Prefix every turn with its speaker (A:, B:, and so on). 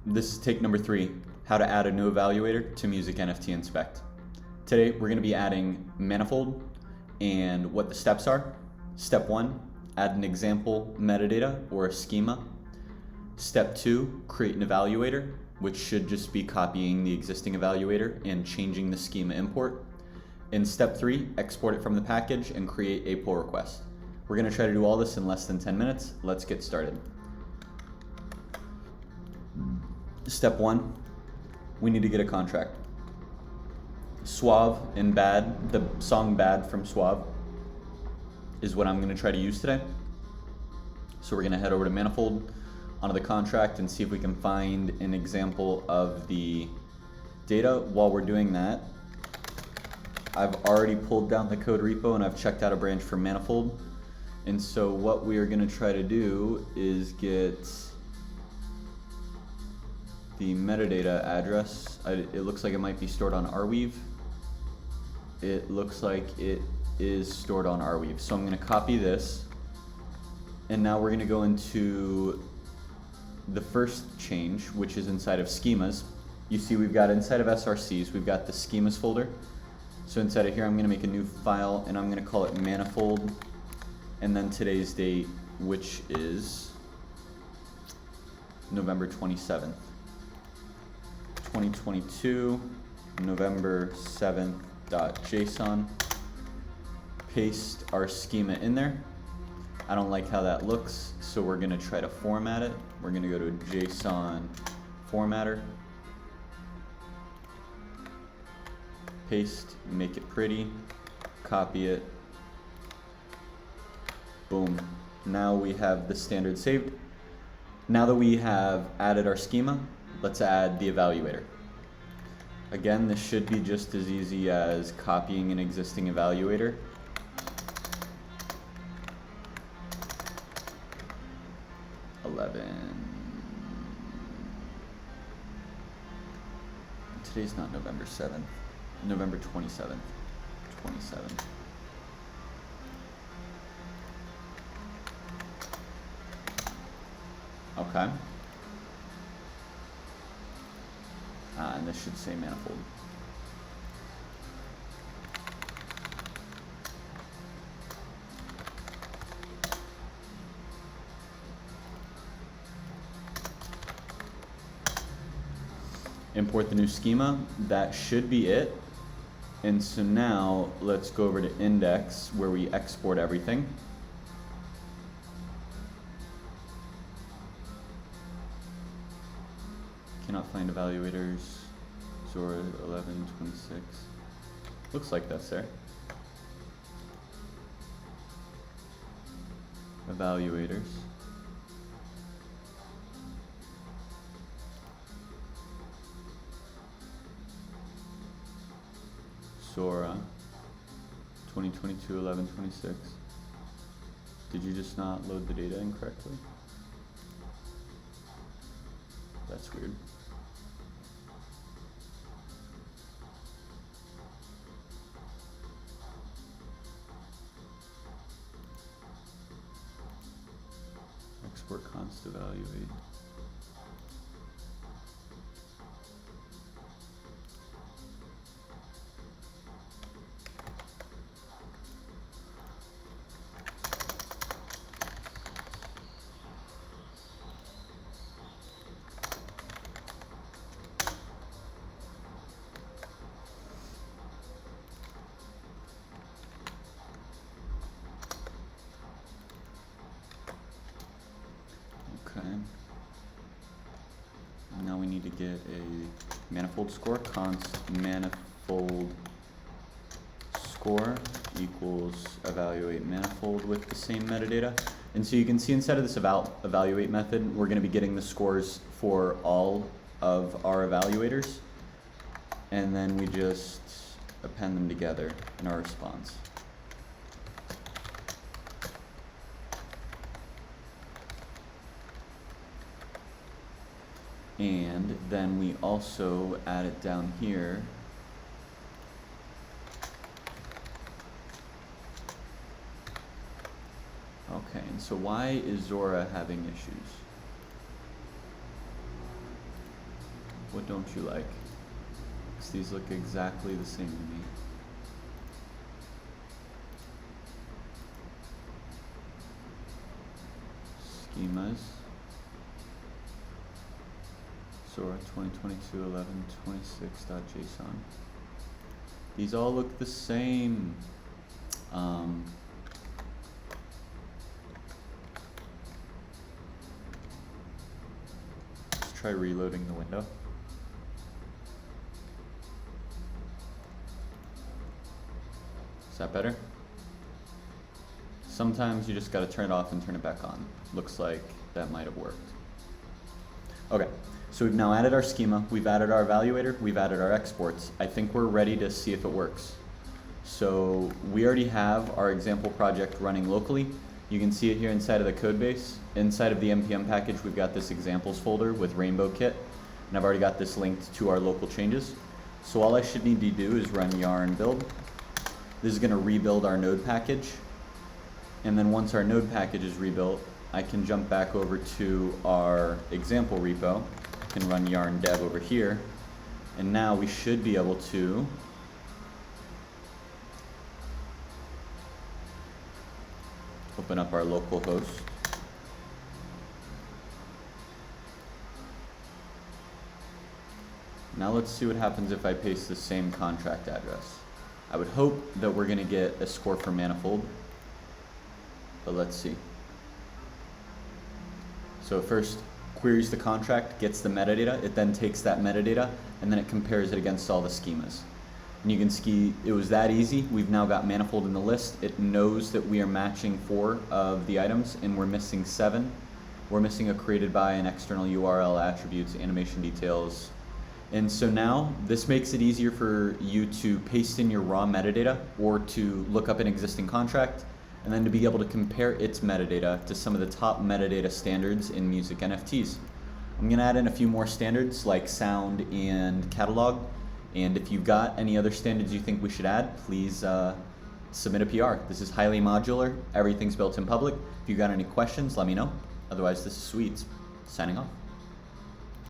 A: This is take number 3, how to add a new evaluator to Music NFT Inspect. Today we're going to be adding Manifold and what the steps are. Step 1, add an example metadata or a schema. Step 2, create an evaluator, which should just be copying the existing evaluator and changing the schema import. In step 3, export it from the package and create a pull request. We're going to try to do all this in less than 10 minutes. Let's get started. Step 1, we need to get a contract. Suave and Bad, the song Bad from Suave, is what I'm going to try to use today. So we're going to head over to Manifold, onto the contract, and see if we can find an example of the data. While we're doing that, I've already pulled down the code repo and I've checked out a branch for Manifold. And so what we are going to try to do is get the metadata address. It looks like it might be stored on Arweave. It looks like it is stored on Arweave. So I'm going to copy this, and now we're going to go into the first change, which is inside of schemas. You see we've got inside of SRCs, we've got the schemas folder. So inside of here I'm going to make a new file and I'm going to call it Manifold, and then today's date, which is November 27th. 2022, November 7th.json. Paste our schema in there. I don't like how that looks, so we're going to try to format it. We're going to go to JSON formatter. Paste, make it pretty, copy it. Boom. Now we have the standard saved. Now that we have added our schema, let's add the evaluator. Again, this should be just as easy as copying an existing evaluator. Today's not November 7th, November 27th. 27th. Okay. And this should say Manifold. Import the new schema. That should be it. And so now let's go over to index, where we export everything. Cannot find evaluators. Zora 1126. Looks like that's there. Evaluators. Zora 2022 1126. Did you just not load the data incorrectly? That's weird. Export const evaluate. Now we need to get a manifold score, const manifold score equals evaluate manifold with the same metadata. And so you can see inside of this evaluate method, we're going to be getting the scores for all of our evaluators, and then we just append them together in our response. And then we also add it down here Okay, and so why is Zora having issues? What don't you like? Because these look exactly the same to me. Schemas. Sora 2022.11.26.json. These all look the same. Let's try reloading the window. Is that better? Sometimes you just gotta turn it off and turn it back on. Looks like that might have worked. Okay, so we've now added our schema, we've added our evaluator, we've added our exports. I think we're ready to see if it works. So we already have our example project running locally. You can see it here inside of the code base. Inside of the npm package, we've got this examples folder with Rainbow Kit, and I've already got this linked to our local changes. So all I should need to do is run yarn build. This is gonna rebuild our node package. And then once our node package is rebuilt, I can jump back over to our example repo. I can run yarn dev over here. And now we should be able to open up our local host. Now let's see what happens if I paste the same contract address. I would hope that we're gonna get a score for Manifold, but let's see. So first queries the contract, gets the metadata, it then takes that metadata, and then it compares it against all the schemas. And you can see it was that easy. We've now got Manifold in the list. It knows that we are matching 4 of the items, and we're missing 7. We're missing a created by, an external URL, attributes, animation details. And so now this makes it easier for you to paste in your raw metadata or to look up an existing contract and then to be able to compare its metadata to some of the top metadata standards in music NFTs. I'm gonna add in a few more standards like sound and catalog. And if you've got any other standards you think we should add, please submit a PR. This is highly modular, everything's built in public. If you've got any questions, let me know. Otherwise, this is Sweets, signing off.